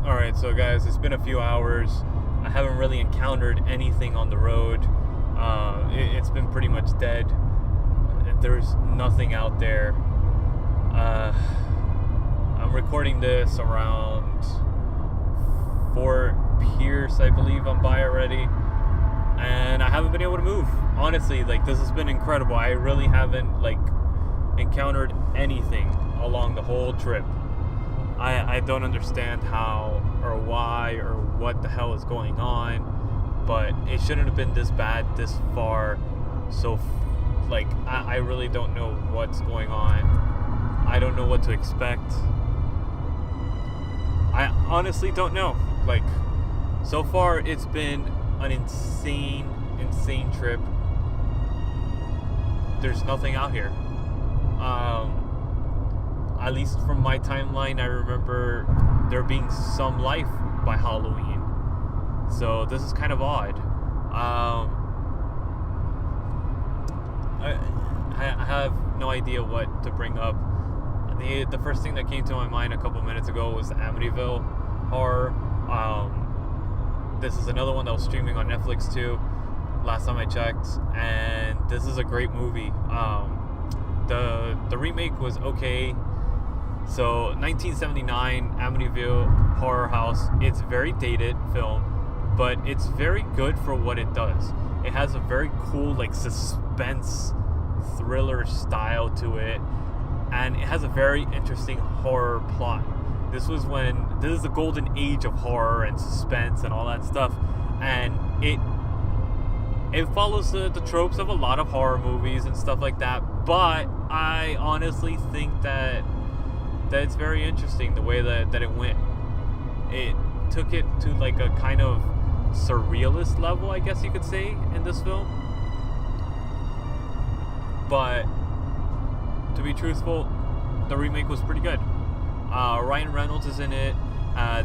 Alright, so guys, it's been a few hours. I haven't really encountered anything on the road. It's been pretty much dead. There's nothing out there. I'm recording this around Fort Pierce, I believe I'm by already. And I haven't been able to move. Honestly, this has been incredible. I really haven't, encountered anything along the whole trip. I don't understand how or why or what the hell is going on, but it shouldn't have been this bad this far. So, I really don't know what's going on. I don't know what to expect. I honestly don't know. So far it's been an insane trip. There's nothing out here. At least from my timeline, I remember there being some life by Halloween. So this is kind of odd. I have no idea what to bring up. The first thing that came to my mind a couple minutes ago was the Amityville Horror. This is another one that was streaming on Netflix too, last time I checked, and this is a great movie. The remake was okay. So 1979 Amityville Horror House, it's very dated film, but it's very good for what it does. It has a very cool suspense thriller style to it, and it has a very interesting horror plot. This is the golden age of horror and suspense and all that stuff, and it follows the tropes of a lot of horror movies and stuff like that, but I honestly think that it's very interesting the way that it went. It took it to a kind of surrealist level, I guess you could say, in this film. But to be truthful, the remake was pretty good. Ryan Reynolds is in it.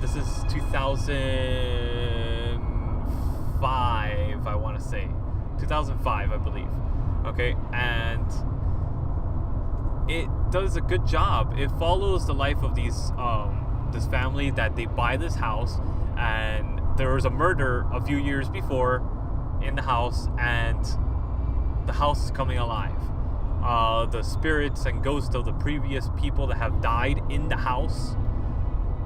This is 2005, I want to say. 2005, I believe. Okay, and it does a good job. It follows the life of this family that they buy this house, and there was a murder a few years before in the house, and the house is coming alive. The spirits and ghosts of the previous people that have died in the house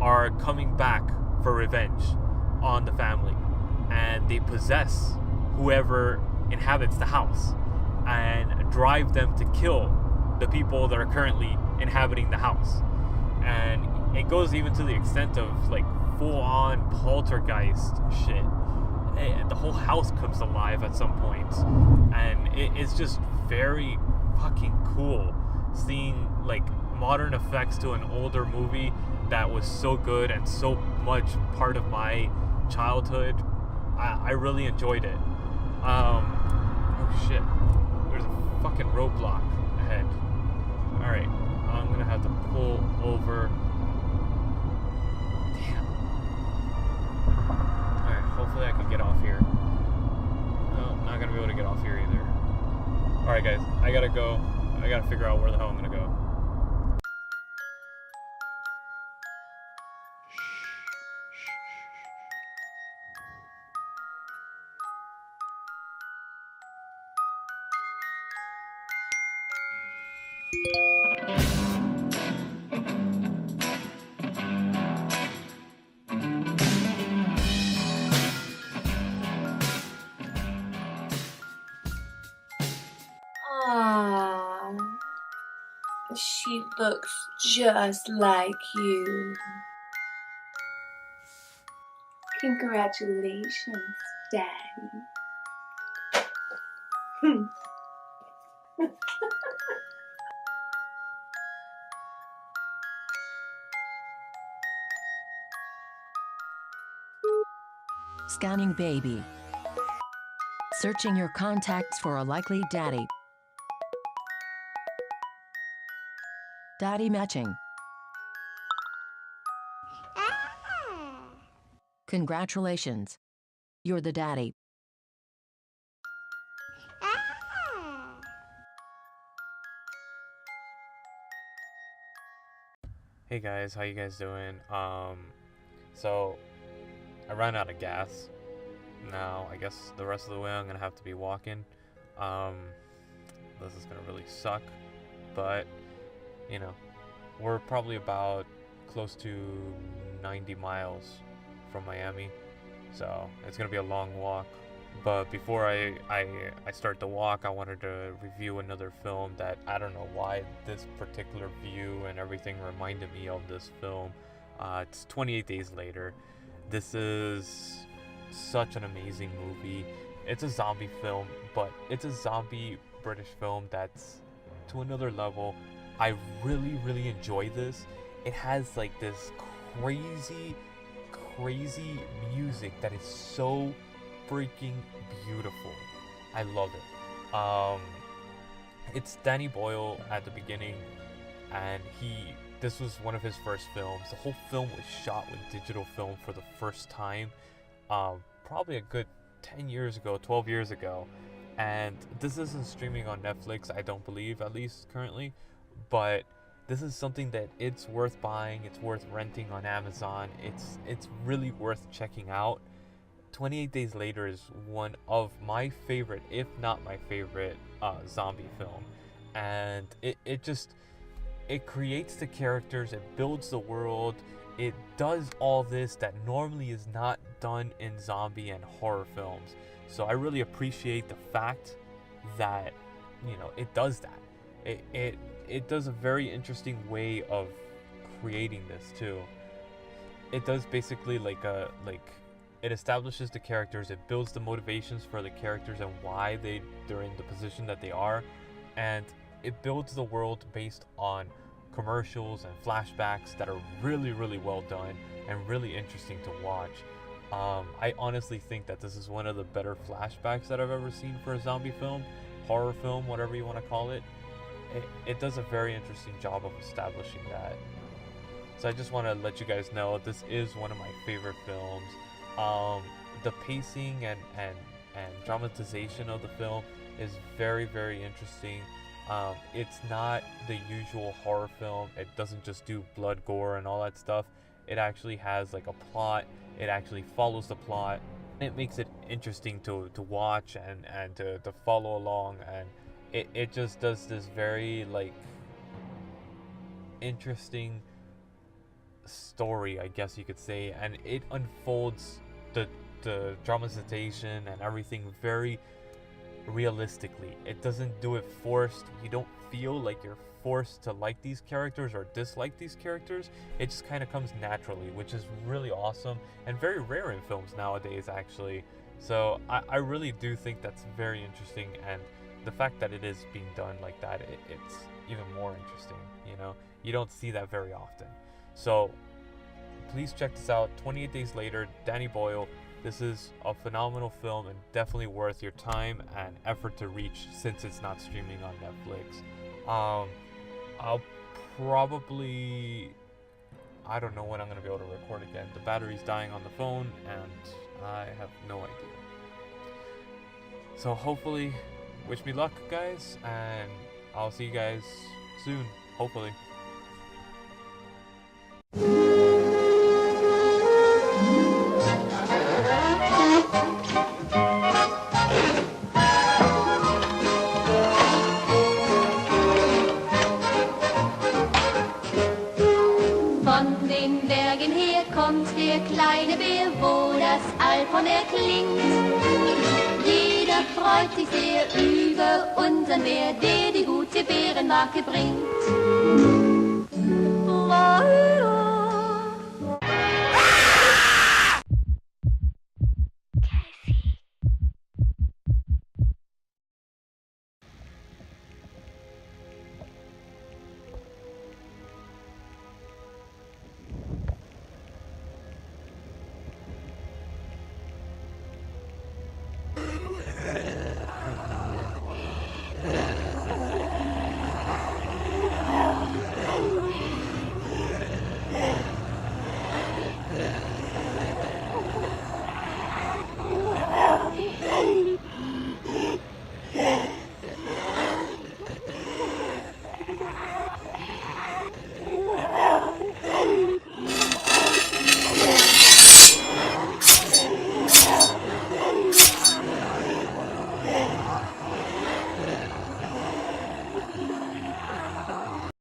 are coming back for revenge on the family, and they possess whoever inhabits the house and drive them to kill the people that are currently inhabiting the house. And it goes even to the extent of full-on poltergeist shit. The whole house comes alive at some point, and it's just very fucking cool seeing modern effects to an older movie that was so good and so much part of my childhood. I really enjoyed it. Oh shit, there's a fucking roadblock ahead. Alright, I'm gonna have to pull over. Damn. Alright, hopefully I can get off here. No, not gonna be able to get off here either. Alright guys, I gotta go. I gotta figure out where the hell I'm gonna go. Ah, she looks just like you. Congratulations, Daddy. Scanning baby. Searching your contacts for a likely daddy. Daddy matching. Congratulations. You're the daddy. Hey guys, how you guys doing? So I ran out of gas. Now I guess the rest of the way I'm gonna have to be walking. This is gonna really suck, but you know, we're probably about close to 90 miles from Miami, so it's gonna be a long walk. But before I start the walk, I wanted to review another film that I don't know why this particular view and everything reminded me of this film. It's 28 Days Later. This is such an amazing movie. It's a zombie film, but it's a zombie British film that's to another level. I really enjoy this. It has like this crazy music that is so freaking beautiful. I love it. It's Danny Boyle at the beginning, and this was one of his first films. The whole film was shot with digital film for the first time, probably a good 10 years ago, 12 years ago. And this isn't streaming on Netflix, I don't believe, at least currently, but this is something that it's worth buying, it's worth renting on Amazon. It's really worth checking out. 28 Days Later is one of my favorite, if not my favorite, zombie film. And it creates the characters, it builds the world, it does all this that normally is not done in zombie and horror films. So I really appreciate the fact that, you know, it does that. It does a very interesting way of creating this too. It does basically it establishes the characters, it builds the motivations for the characters and why they're in the position that they are, and it builds the world based on commercials and flashbacks that are really well done and really interesting to watch. I honestly think that this is one of the better flashbacks that I've ever seen for a zombie film, horror film, whatever you want to call it. It does a very interesting job of establishing that. So I just want to let you guys know this is one of my favorite films. The pacing and dramatization of the film is very interesting. It's not the usual horror film. It doesn't just do blood, gore, and all that stuff. It actually has like a plot. It actually follows the plot. It makes it interesting to watch and to follow along, and it just does this very like interesting story, I guess you could say, and it unfolds the dramatization and everything very realistically. It doesn't do it forced. You don't feel like you're forced to like these characters or dislike these characters. It just kind of comes naturally, which is really awesome and very rare in films nowadays, actually. So I really do think that's very interesting, and the fact that it is being done like that, it's even more interesting. You know, you don't see that very often. So please check this out. 28 Days Later, Danny Boyle. This is a phenomenal film and definitely worth your time and effort to reach, since it's not streaming on Netflix. I'll probably, I don't know when I'm going to be able to record again. The battery's dying on the phone and I have no idea. So hopefully, wish me luck, guys, and I'll see you guys soon, hopefully. Von den Bergen her kommt der kleine Bär, wo das Alphorn erklingt. Jeder freut sich sehr über unseren Bär, der die gute Bärenmarke bringt.